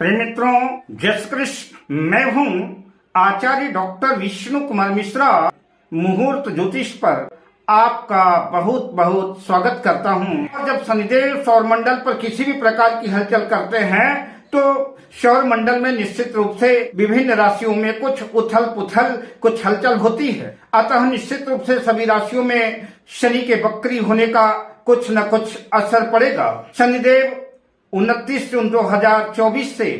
प्रिय मित्रों, जय श्री कृष्ण। मैं हूं आचार्य डॉक्टर विष्णु कुमार मिश्रा। मुहूर्त ज्योतिष पर आपका बहुत बहुत स्वागत करता हूं। और जब शनिदेव सौर मंडल पर किसी भी प्रकार की हलचल करते हैं तो सौर मंडल में निश्चित रूप से विभिन्न राशियों में कुछ उथल पुथल, कुछ हलचल होती है। अतः निश्चित रूप से सभी राशियों में शनि के वक्री होने का कुछ न कुछ असर पड़ेगा। शनिदेव 29 जून 2024 से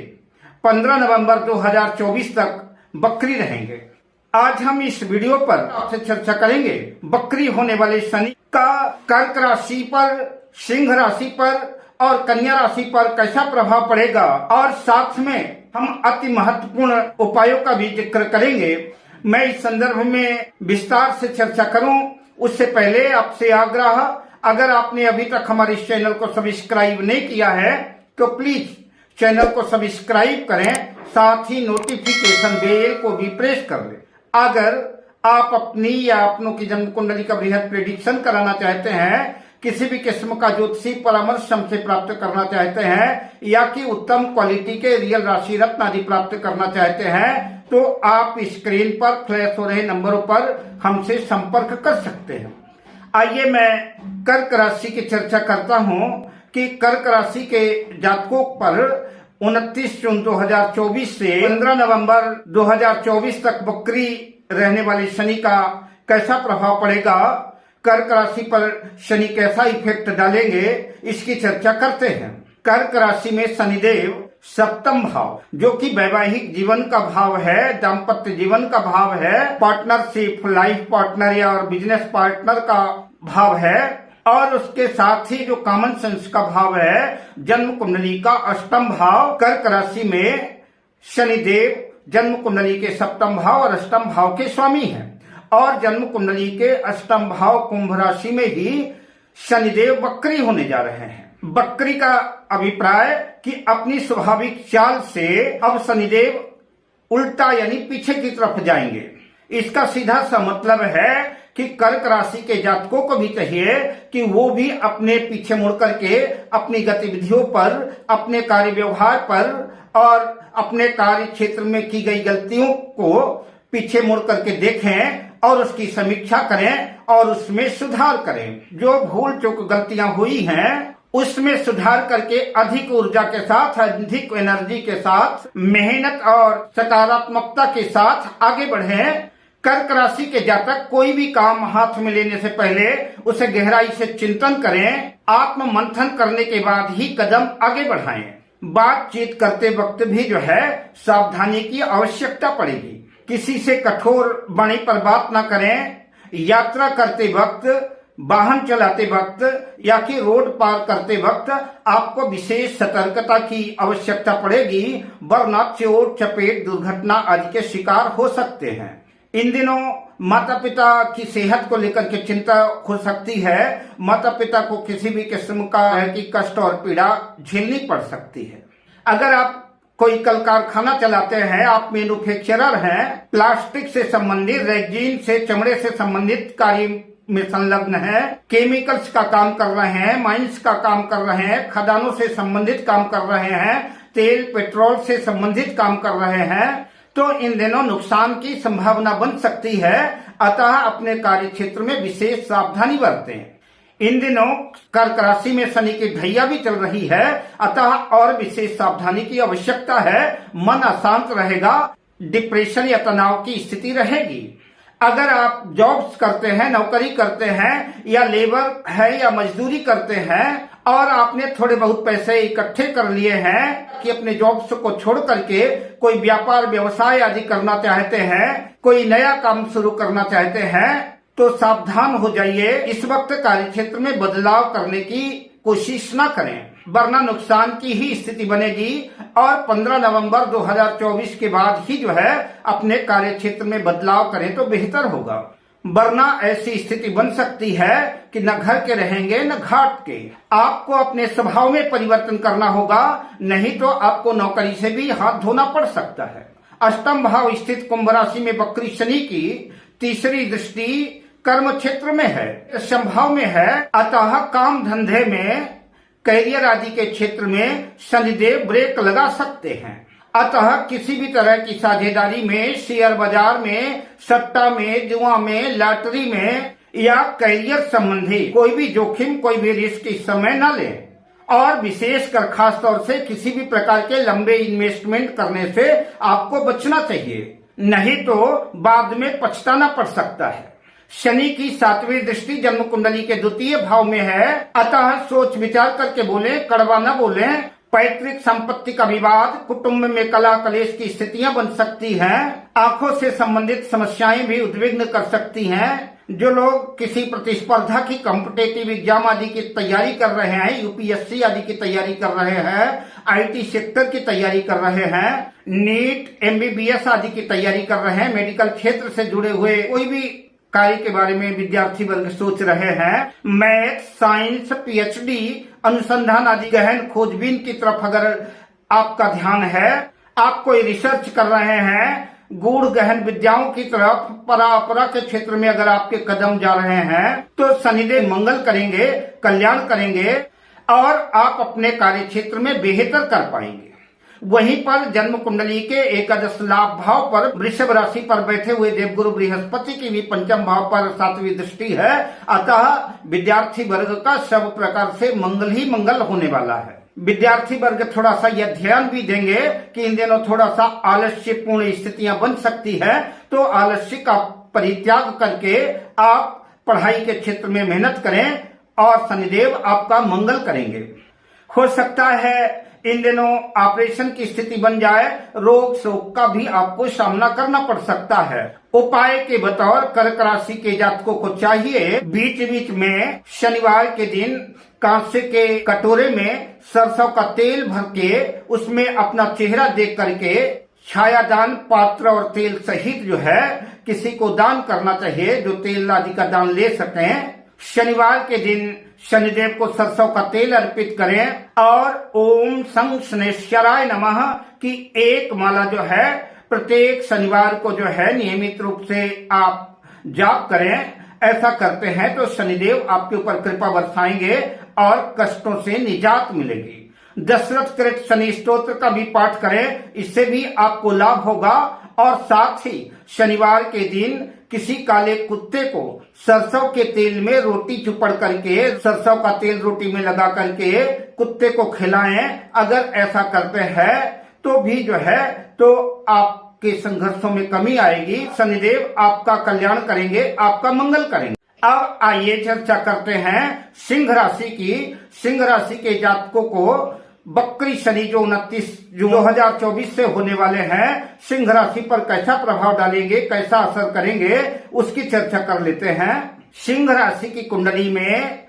15 नवंबर 2024 तक बकरी रहेंगे। आज हम इस वीडियो पर आपसे चर्चा करेंगे बकरी होने वाले शनि का कर्क राशि पर, सिंह राशि पर और कन्या राशि पर कैसा प्रभाव पड़ेगा, और साथ में हम अति महत्वपूर्ण उपायों का भी जिक्र करेंगे। मैं इस संदर्भ में विस्तार से चर्चा करूं उससे पहले आपसे आग्रह, अगर आपने अभी तक हमारे इस चैनल को सब्सक्राइब नहीं किया है तो प्लीज चैनल को सब्सक्राइब करें, साथ ही नोटिफिकेशन बेल को भी प्रेस कर लें। अगर आप अपनी या अपनों की जन्म कुंडली का बृहद प्रेडिक्शन कराना चाहते हैं, किसी भी किस्म का ज्योतिषी परामर्श हमसे प्राप्त करना चाहते हैं, या कि उत्तम क्वालिटी के रियल राशि रत्न आदि प्राप्त करना चाहते हैं, तो आप स्क्रीन पर फ्लैश हो रहे नंबरों पर हमसे संपर्क कर सकते हैं। आइए मैं कर्क राशि की चर्चा करता हूं कि कर्क राशि के जातकों पर 29 जून 2024 से 15 नवंबर 2024 तक बकरी रहने वाले शनि का कैसा प्रभाव पड़ेगा, कर्क राशि पर शनि कैसा इफेक्ट डालेंगे, इसकी चर्चा करते हैं। कर्क राशि में शनिदेव सप्तम भाव, जो कि वैवाहिक जीवन का भाव है, दाम्पत्य जीवन का भाव है, पार्टनरशिप, लाइफ पार्टनर या और बिजनेस पार्टनर का भाव है, और उसके साथ ही जो कॉमन सेंस का भाव है, जन्म कुंडली का अष्टम भाव। कर्क राशि में शनिदेव जन्म कुंडली के सप्तम भाव और अष्टम भाव के स्वामी हैं, और जन्म कुंडली के अष्टम भाव कुंभ राशि में ही शनिदेव बकरी होने जा रहे हैं। बकरी का अभिप्राय कि अपनी स्वाभाविक चाल से अब शनिदेव उल्टा यानी पीछे की तरफ जाएंगे। इसका सीधा सा मतलब है कि कर्क राशि के जातकों को भी चाहिए कि वो भी अपने पीछे मुड़ करके अपनी गतिविधियों पर, अपने कार्य व्यवहार पर और अपने कार्य क्षेत्र में की गई गलतियों को पीछे मुड़ करके देखें और उसकी समीक्षा करें और उसमें सुधार करें। जो भूल चूक गलतियां हुई हैं उसमें सुधार करके अधिक ऊर्जा के साथ, अधिक एनर्जी के साथ, मेहनत और सकारात्मकता के साथ आगे बढ़ें। कर्क राशि के जातक कोई भी काम हाथ में लेने से पहले उसे गहराई से चिंतन करें, आत्म मंथन करने के बाद ही कदम आगे बढ़ाएं। बातचीत करते वक्त भी जो है सावधानी की आवश्यकता पड़ेगी। किसी से कठोर वाणी पर बात न करें। यात्रा करते वक्त, वाहन चलाते वक्त या कि रोड पार करते वक्त आपको विशेष सतर्कता की आवश्यकता पड़ेगी, वरना चोट चपेट दुर्घटना आदि के शिकार हो सकते हैं। इन दिनों माता पिता की सेहत को लेकर के चिंता हो सकती है। माता पिता को किसी भी किस्म का कष्ट और पीड़ा झेलनी पड़ सकती है। अगर आप कोई कल कारखाना चलाते हैं, आप मैन्युफैक्चरर हैं, प्लास्टिक से संबंधित, रेजिन से, चमड़े से संबंधित कार्य में संलग्न है, केमिकल्स का काम कर रहे हैं, माइंस का काम कर रहे हैं, खदानों से संबंधित काम कर रहे हैं, तेल पेट्रोल से संबंधित काम कर रहे हैं, तो इन दिनों नुकसान की संभावना बन सकती है। अतः अपने कार्य क्षेत्र में विशेष सावधानी बरतें। इन दिनों कर्क राशि में शनि की ढैया भी चल रही है, अतः और विशेष सावधानी की आवश्यकता है। मन अशांत रहेगा, डिप्रेशन या तनाव की स्थिति रहेगी। अगर आप जॉब्स करते हैं, नौकरी करते हैं, या लेबर है या मजदूरी करते हैं, और आपने थोड़े बहुत पैसे इकट्ठे कर लिए हैं कि अपने जॉब्स को छोड़ करके कोई व्यापार व्यवसाय आदि करना चाहते हैं, कोई नया काम शुरू करना चाहते हैं, तो सावधान हो जाइए। इस वक्त कार्य क्षेत्र में बदलाव करने की कोशिश न करें, वरना नुकसान की ही स्थिति बनेगी। और 15 नवंबर 2024 के बाद ही जो है अपने कार्य क्षेत्र में बदलाव करें तो बेहतर होगा, वरना ऐसी स्थिति बन सकती है कि न घर के रहेंगे न घाट के। आपको अपने स्वभाव में परिवर्तन करना होगा, नहीं तो आपको नौकरी से भी हाथ धोना पड़ सकता है। अष्टम भाव स्थित कुंभ राशि में बकरी शनि की तीसरी दृष्टि कर्म क्षेत्र में है, संभाव में है, अतः काम धंधे में करियर आदि के क्षेत्र में शनिदेव ब्रेक लगा सकते हैं। अतः किसी भी तरह की साझेदारी में, शेयर बाजार में, सट्टा में, जुआ में, लॉटरी में या करियर संबंधी कोई भी जोखिम, कोई भी रिस्क इस समय न लें। और विशेषकर खास तौर से किसी भी प्रकार के लंबे इन्वेस्टमेंट करने से आपको बचना चाहिए, नहीं तो बाद में पछताना पड़ सकता है। शनि की 7वीं दृष्टि जन्म कुंडली के द्वितीय भाव में है, अतः सोच विचार करके बोलें, कड़वा न बोलें। पैतृक संपत्ति का विवाद, कुटुंब में कलह कलेश की स्थितियां बन सकती हैं। आंखों से संबंधित समस्याएं भी उद्विग्न कर सकती हैं। जो लोग किसी प्रतिस्पर्धा की कॉम्पिटेटिव एग्जाम आदि की तैयारी कर रहे हैं, यूपीएससी आदि की तैयारी कर रहे हैं, आईटी सेक्टर की तैयारी कर रहे हैं, नीट, एमबीबीएस आदि की तैयारी कर रहे हैं, मेडिकल क्षेत्र से जुड़े हुए कोई भी कार्य के बारे में विद्यार्थी वर्ग सोच रहे हैं, मैथ, साइंस, पीएचडी, अनुसंधान आदि गहन खोजबीन की तरफ अगर आपका ध्यान है, आप कोई रिसर्च कर रहे हैं, गूढ़ गहन विद्याओं की तरफ, परापरा के क्षेत्र में अगर आपके कदम जा रहे हैं, तो शनिदेव मंगल करेंगे, कल्याण करेंगे और आप अपने कार्य क्षेत्र में बेहतर कर पाएंगे। वहीं पर जन्म कुंडली के एकादश लाभ भाव पर वृषभ राशि पर बैठे हुए देवगुरु बृहस्पति की भी पंचम भाव पर 7वीं दृष्टि है, अतः विद्यार्थी वर्ग का सब प्रकार से मंगल ही मंगल होने वाला है। विद्यार्थी वर्ग थोड़ा सा यह ध्यान भी देंगे कि इन दिनों थोड़ा सा आलस्यपूर्ण स्थितियां बन सकती है, तो आलस्य का परित्याग करके आप पढ़ाई के क्षेत्र में मेहनत करें और शनिदेव आपका मंगल करेंगे। हो सकता है इन दिनों ऑपरेशन की स्थिति बन जाए, रोग शोक का भी आपको सामना करना पड़ सकता है। उपाय के बतौर कर्क राशि के जातकों को चाहिए बीच बीच में शनिवार के दिन कांसे के कटोरे में सरसों का तेल भर के उसमें अपना चेहरा देख करके छायादान पात्र और तेल सहित जो है किसी को दान करना चाहिए, जो तेल आदि का दान ले सकें। शनिवार के दिन शनिदेव को सरसों का तेल अर्पित करें और ओम शं शनैश्चराय नमः की एक माला जो है प्रत्येक शनिवार को जो है नियमित रूप से आप जाप करें। ऐसा करते हैं तो शनिदेव आपके ऊपर कृपा बरसाएंगे और कष्टों से निजात मिलेगी। दशरथ कृत शनि स्तोत्र का भी पाठ करें, इससे भी आपको लाभ होगा। और साथ ही शनिवार के दिन किसी काले कुत्ते को सरसों के तेल में रोटी चुपड़ करके, सरसों का तेल रोटी में लगा करके कुत्ते को खिलाएं। अगर ऐसा करते हैं तो भी जो है तो आपके संघर्षों में कमी आएगी। शनिदेव आपका कल्याण करेंगे, आपका मंगल करेंगे। अब आइए चर्चा करते हैं सिंह राशि की। सिंह राशि के जातकों को बकरी शनि जो 29 जून 2024 से होने वाले हैं, सिंह राशि पर कैसा प्रभाव डालेंगे, कैसा असर करेंगे, उसकी चर्चा कर लेते हैं। सिंह राशि की कुंडली में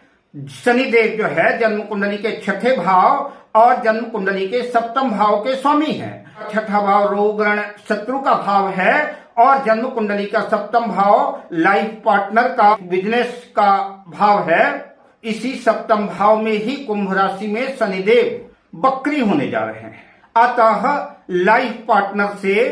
शनिदेव जो है जन्म कुंडली के 6ठे भाव और जन्म कुंडली के 7म भाव के स्वामी हैं। 6ठा भाव रोग ऋण शत्रु का भाव है और जन्म कुंडली का 7म भाव लाइफ पार्टनर का, बिजनेस का भाव है। इसी 7म भाव में ही कुंभ राशि में शनिदेव बकरी होने जा रहे हैं, अतः लाइफ पार्टनर से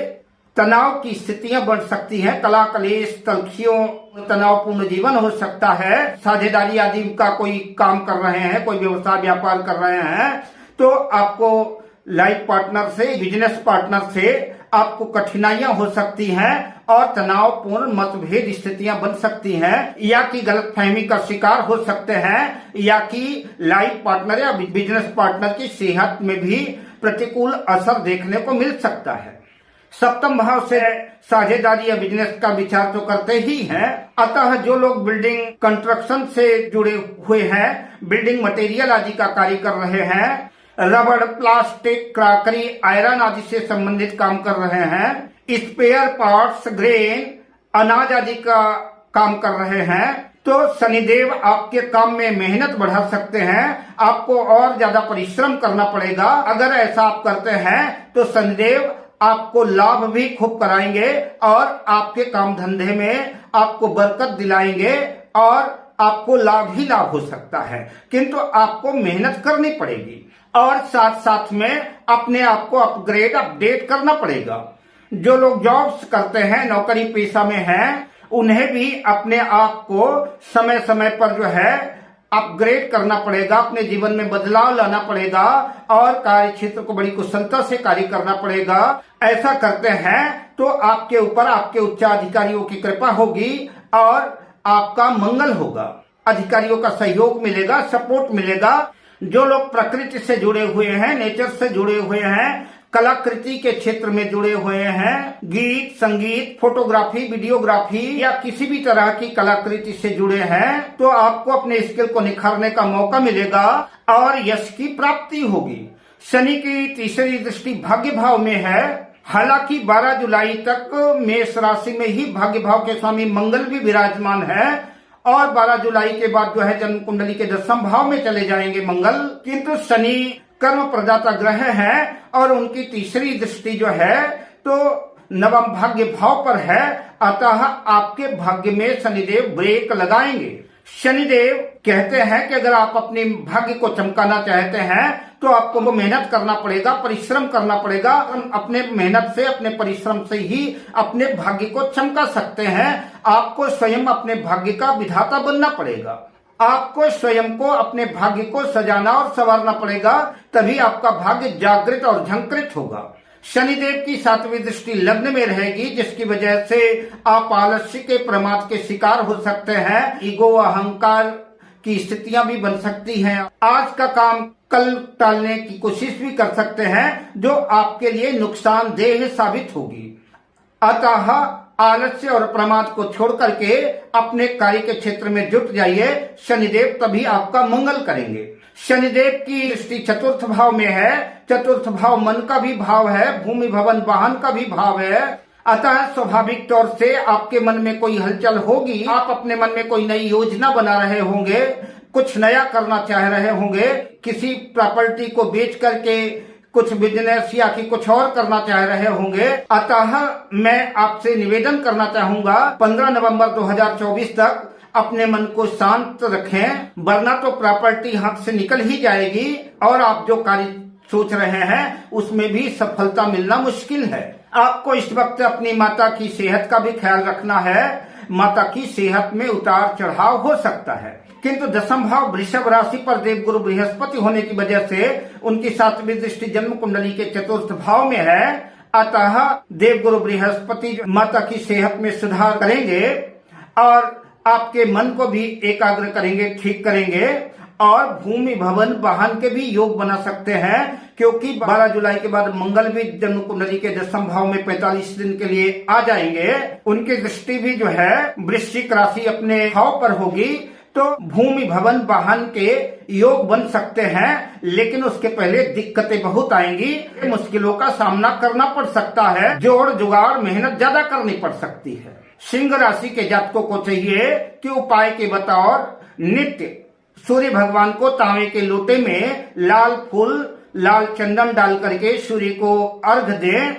तनाव की स्थितियां बढ़ सकती हैं। कला कलेश, तलखियों, तनावपूर्ण जीवन हो सकता है। साझेदारी आदि का कोई काम कर रहे हैं, कोई व्यवसाय व्यापार कर रहे हैं, तो आपको लाइफ पार्टनर से, बिजनेस पार्टनर से आपको कठिनाइयां हो सकती हैं और तनावपूर्ण मतभेद स्थितियां बन सकती हैं, या कि गलतफहमी का शिकार हो सकते हैं, या कि लाइफ पार्टनर या बिजनेस पार्टनर की सेहत में भी प्रतिकूल असर देखने को मिल सकता है। 7म भाव से साझेदारी या बिजनेस का विचार तो करते ही हैं, अतः जो लोग बिल्डिंग कंस्ट्रक्शन से जुड़े हुए हैं, बिल्डिंग मटेरियल आदि का कार्य कर रहे हैं, रबड़, प्लास्टिक, क्रॉकरी, आयरन आदि से संबंधित काम कर रहे हैं, स्पेयर पार्ट्स, ग्रेन, अनाज आदि का काम कर रहे हैं, तो शनिदेव आपके काम में मेहनत बढ़ा सकते हैं। आपको और ज्यादा परिश्रम करना पड़ेगा। अगर ऐसा आप करते हैं तो शनिदेव आपको लाभ भी खूब कराएंगे और आपके काम धंधे में आपको बरकत दिलाएंगे और आपको लाभ ही लाभ हो सकता है, किंतु आपको मेहनत करनी पड़ेगी और साथ साथ में अपने आप को अपग्रेड, अपडेट करना पड़ेगा। जो लोग जॉब्स करते हैं, नौकरी पेशा में हैं, उन्हें भी अपने आप को समय समय पर जो है अपग्रेड करना पड़ेगा, अपने जीवन में बदलाव लाना पड़ेगा और कार्य क्षेत्र को बड़ी कुशलता से कार्य करना पड़ेगा। ऐसा करते हैं तो आपके ऊपर आपके उच्चाधिकारियों की कृपा होगी और आपका मंगल होगा, अधिकारियों का सहयोग मिलेगा, सपोर्ट मिलेगा। जो लोग प्रकृति से जुड़े हुए हैं, नेचर से जुड़े हुए हैं, कलाकृति के क्षेत्र में जुड़े हुए हैं, गीत, संगीत, फोटोग्राफी, वीडियोग्राफी या किसी भी तरह की कलाकृति से जुड़े हैं, तो आपको अपने स्किल को निखारने का मौका मिलेगा और यश की प्राप्ति होगी। शनि की तीसरी दृष्टि भाग्य भाव में है। हालांकि 12 जुलाई तक मेष राशि में ही भाग्य भाव के स्वामी मंगल भी विराजमान है और 12 जुलाई के बाद जो है जन्म कुंडली के 10वें भाव में चले जाएंगे मंगल, किंतु शनि कर्म प्रदाता ग्रह है और उनकी तीसरी दृष्टि जो है तो नवम भाग्य भाव पर है, अतः आपके भाग्य में शनिदेव ब्रेक लगाएंगे। शनिदेव कहते हैं कि अगर आप अपने भाग्य को चमकाना चाहते हैं तो आपको मेहनत करना पड़ेगा, परिश्रम करना पड़ेगा। अपने मेहनत से, अपने परिश्रम से ही अपने भाग्य को चमका सकते हैं। आपको स्वयं अपने भाग्य का विधाता बनना पड़ेगा, आपको स्वयं को अपने भाग्य को सजाना और संवारना पड़ेगा, तभी आपका भाग्य जागृत और झंकृत होगा। शनिदेव की 7वीं दृष्टि लग्न में रहेगी, जिसकी वजह से आप आलस्य के प्रमाद के शिकार हो सकते हैं, ईगो अहंकार की स्थितियां भी बन सकती हैं। आज का काम कल टालने की कोशिश भी कर सकते हैं, जो आपके लिए नुकसानदेह साबित होगी। अतः आलस्य और प्रमाद को छोड़ करके अपने कार्य के क्षेत्र में जुट जाइए, शनिदेव तभी आपका मंगल करेंगे। शनिदेव की दृष्टि चतुर्थ भाव में है। चतुर्थ भाव मन का भी भाव है, भूमि भवन वाहन का भी भाव है, अतः स्वाभाविक तौर से आपके मन में कोई हलचल होगी। आप अपने मन में कोई नई योजना बना रहे होंगे, कुछ नया करना चाह रहे होंगे, किसी प्रॉपर्टी को बेच करके कुछ बिजनेस या कि कुछ और करना चाह रहे होंगे। अतः मैं आपसे निवेदन करना चाहूंगा 15 नवंबर 2024 तक अपने मन को शांत रखें, वरना तो प्रॉपर्टी हाथ से निकल ही जाएगी और आप जो कार्य सोच रहे हैं उसमें भी सफलता मिलना मुश्किल है। आपको इस वक्त अपनी माता की सेहत का भी ख्याल रखना है। माता की सेहत में उतार चढ़ाव हो सकता है, किंतु 10वां भाव वृषभ राशि पर देवगुरु बृहस्पति होने की वजह से उनकी 7वीं दृष्टि जन्म कुंडली के चतुर्थ भाव में है। अतः देवगुरु बृहस्पति माता की सेहत में सुधार करेंगे और आपके मन को भी एकाग्र करेंगे, ठीक करेंगे और भूमि भवन वाहन के भी योग बना सकते हैं, क्योंकि 12 जुलाई के बाद मंगल भी जन्म कुंडली के 10वें भाव में 45 दिन के लिए आ जाएंगे। उनकी दृष्टि भी जो है वृश्चिक राशि अपने भाव पर होगी, तो भूमि भवन वाहन के योग बन सकते हैं, लेकिन उसके पहले दिक्कतें बहुत आएंगी, मुश्किलों का सामना करना पड़ सकता है, जोड़ जुगाड़ मेहनत ज्यादा करनी पड़ सकती है। सिंह राशि के जातकों को चाहिए कि उपाय के बतौर नित्य सूर्य भगवान को तांबे के लोटे में लाल फूल, लाल चंदन डाल करके सूर्य को अर्घ दें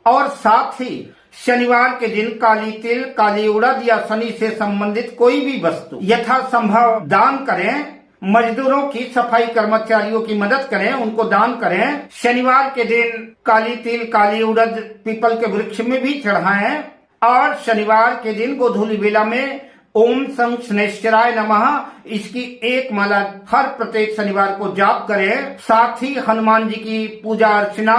और साथ ही शनिवार के दिन काली तिल, काली उड़द या शनि से संबंधित कोई भी वस्तु यथासंभव दान करें। मजदूरों की, सफाई कर्मचारियों की मदद करें, उनको दान करें। शनिवार के दिन काली तिल, काली उड़द पीपल के वृक्ष में भी चढ़ाएं और शनिवार के दिन गोधूली बेला में ओम सं शनैश्चराय नमः इसकी एक माला हर प्रत्येक शनिवार को जाप करें। साथ ही हनुमान जी की पूजा अर्चना,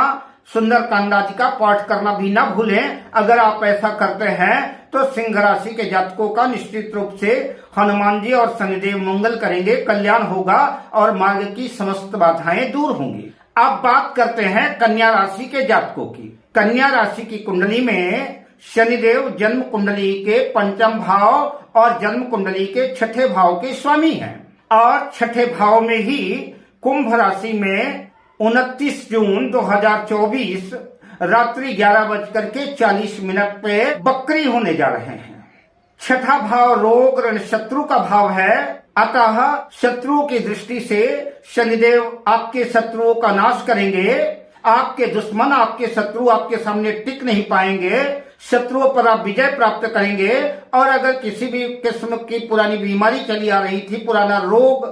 सुंदर कांडा जी का पाठ करना भी ना भूलें। अगर आप ऐसा करते हैं तो सिंह राशि के जातकों का निश्चित रूप से हनुमान जी और शनिदेव मंगल करेंगे, कल्याण होगा और मार्ग की समस्त बाधाएं दूर होंगी। अब बात करते हैं कन्या राशि के जातकों की। कन्या राशि की कुंडली में शनिदेव जन्म कुंडली के 5वें भाव और जन्म कुंडली के 6ठे भाव के स्वामी हैं और 6ठे भाव में ही कुंभ राशि में 29 जून 2024 रात्रि 11:40 पे बकरी होने जा रहे हैं। 6ठा भाव रोग ऋण शत्रु का भाव है, अतः शत्रुओं की दृष्टि से शनिदेव आपके शत्रुओं का नाश करेंगे। आपके दुश्मन, आपके शत्रु आपके सामने टिक नहीं पाएंगे। शत्रुओं पर आप विजय प्राप्त करेंगे और अगर किसी भी किस्म की पुरानी बीमारी चली आ रही थी, पुराना रोग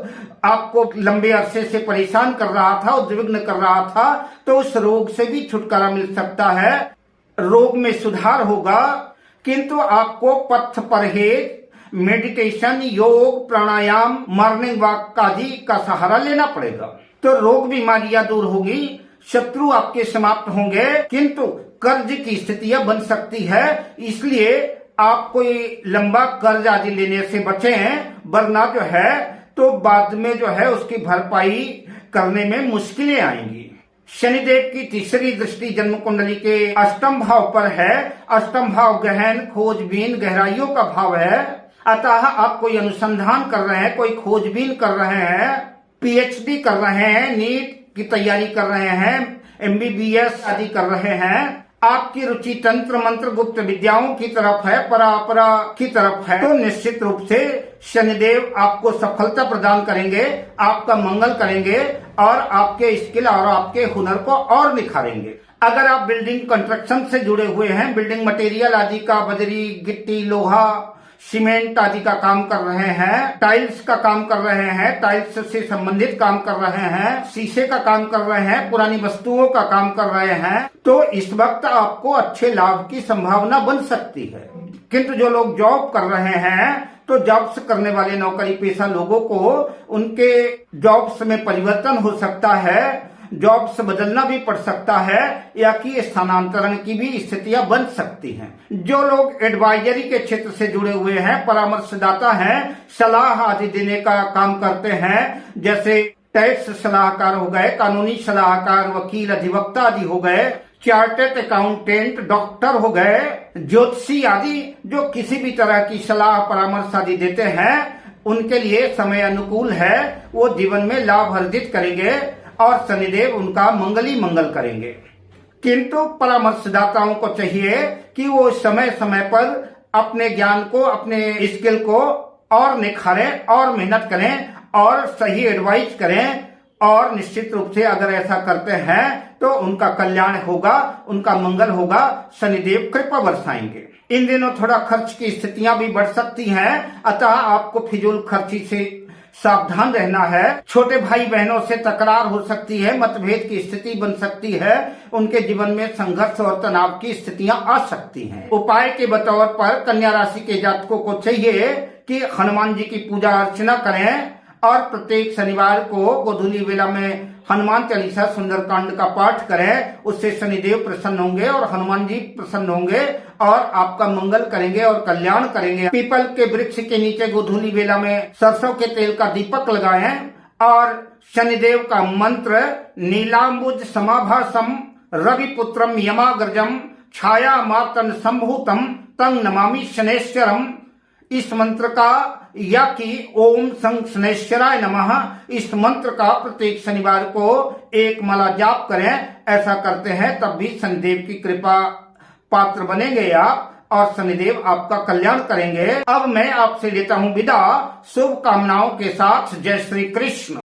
आपको लंबे अरसे से परेशान कर रहा था, उद्विग्न कर रहा था, तो उस रोग से भी छुटकारा मिल सकता है। रोग में सुधार होगा, किंतु आपको पथ्य परहेज मेडिटेशन, योग, प्राणायाम, मॉर्निंग वॉक आदि का सहारा लेना पड़ेगा। तो रोग बीमारियां दूर होगी, शत्रु आपके समाप्त होंगे, किंतु कर्ज की स्थितियां बन सकती है। इसलिए आप कोई लंबा कर्ज आदि लेने से बचें, वरना जो है तो बाद में जो है उसकी भरपाई करने में मुश्किलें आएंगी। शनिदेव की तीसरी दृष्टि जन्म कुंडली के अष्टम भाव पर है। अष्टम भाव गहन, खोजबीन, गहराइयों का भाव है। अतः आप कोई अनुसंधान कर रहे हैं, कोई खोजबीन कर रहे हैं, पीएचडी कर रहे हैं, नीट की तैयारी कर रहे हैं, एमबीबीएस आदि कर रहे हैं, आपकी रुचि तंत्र मंत्र गुप्त विद्याओं की तरफ है, परापरा की तरफ है, तो निश्चित रूप से शनिदेव आपको सफलता प्रदान करेंगे, आपका मंगल करेंगे और आपके स्किल और आपके हुनर को और निखारेंगे। अगर आप बिल्डिंग कंस्ट्रक्शन से जुड़े हुए हैं, बिल्डिंग मटेरियल आदि का, बजरी, गिट्टी, लोहा, सीमेंट आदि का काम कर रहे हैं, टाइल्स का काम कर रहे हैं, टाइल्स से संबंधित काम कर रहे हैं, शीशे का काम कर रहे हैं, पुरानी वस्तुओं का काम कर रहे हैं, तो इस वक्त आपको अच्छे लाभ की संभावना बन सकती है। किंतु जो लोग जॉब कर रहे हैं, तो जॉब्स करने वाले नौकरी पेशा लोगों को उनके जॉब्स में परिवर्तन हो सकता है, जॉब्स बदलना भी पड़ सकता है, या कि स्थानांतरण की भी स्थितियां बन सकती हैं। जो लोग एडवाइजरी के क्षेत्र से जुड़े हुए हैं, परामर्शदाता हैं, सलाह आदि देने का काम करते हैं, जैसे टैक्स सलाहकार हो गए, कानूनी सलाहकार, वकील, अधिवक्ता आदि हो गए, चार्टर्ड अकाउंटेंट, डॉक्टर हो गए, ज्योतिषी आदि, जो किसी भी तरह की सलाह परामर्श आदि देते हैं, उनके लिए समय अनुकूल है। वो जीवन में लाभ अर्जित करेंगे और शनिदेव उनका मंगली मंगल करेंगे। किंतु परामर्शदाताओं को चाहिए कि वो समय समय पर अपने ज्ञान को, अपने स्किल को और निखारें और मेहनत करें और सही एडवाइस करें, और निश्चित रूप से अगर ऐसा करते हैं तो उनका कल्याण होगा, उनका मंगल होगा, शनिदेव कृपा बरसाएंगे। इन दिनों थोड़ा खर्च की स्थितियां भी बढ़ सकती हैं, अतः आपको फिजूल खर्ची से सावधान रहना है। छोटे भाई बहनों से तकरार हो सकती है, मतभेद की स्थिति बन सकती है, उनके जीवन में संघर्ष और तनाव की स्थितियां आ सकती हैं। उपाय के बतौर पर कन्या राशि के जातकों को चाहिए कि हनुमान जी की पूजा अर्चना करें और प्रत्येक शनिवार को गोधूली वेला में हनुमान चालीसा सुंदरकांड का पाठ करें। उससे शनिदेव प्रसन्न होंगे और हनुमान जी प्रसन्न होंगे और आपका मंगल करेंगे और कल्याण करेंगे। पीपल के वृक्ष के नीचे गोधूली वेला में सरसों के तेल का दीपक लगाएं और शनिदेव का मंत्र नीलांबुज समाभासम रविपुत्रम यमाग्रजम छाया मार्तन संभूतम तंग नमामि शनेश्वरम, इस मंत्र का, या कि ओम संग शनेश्वराय नमः, इस मंत्र का प्रत्येक शनिवार को एक माला जाप करें। ऐसा करते हैं तब भी शनिदेव की कृपा पात्र बनेंगे आप और शनिदेव आपका कल्याण करेंगे। अब मैं आपसे लेता हूं विदा शुभ कामनाओं के साथ। जय श्री कृष्ण।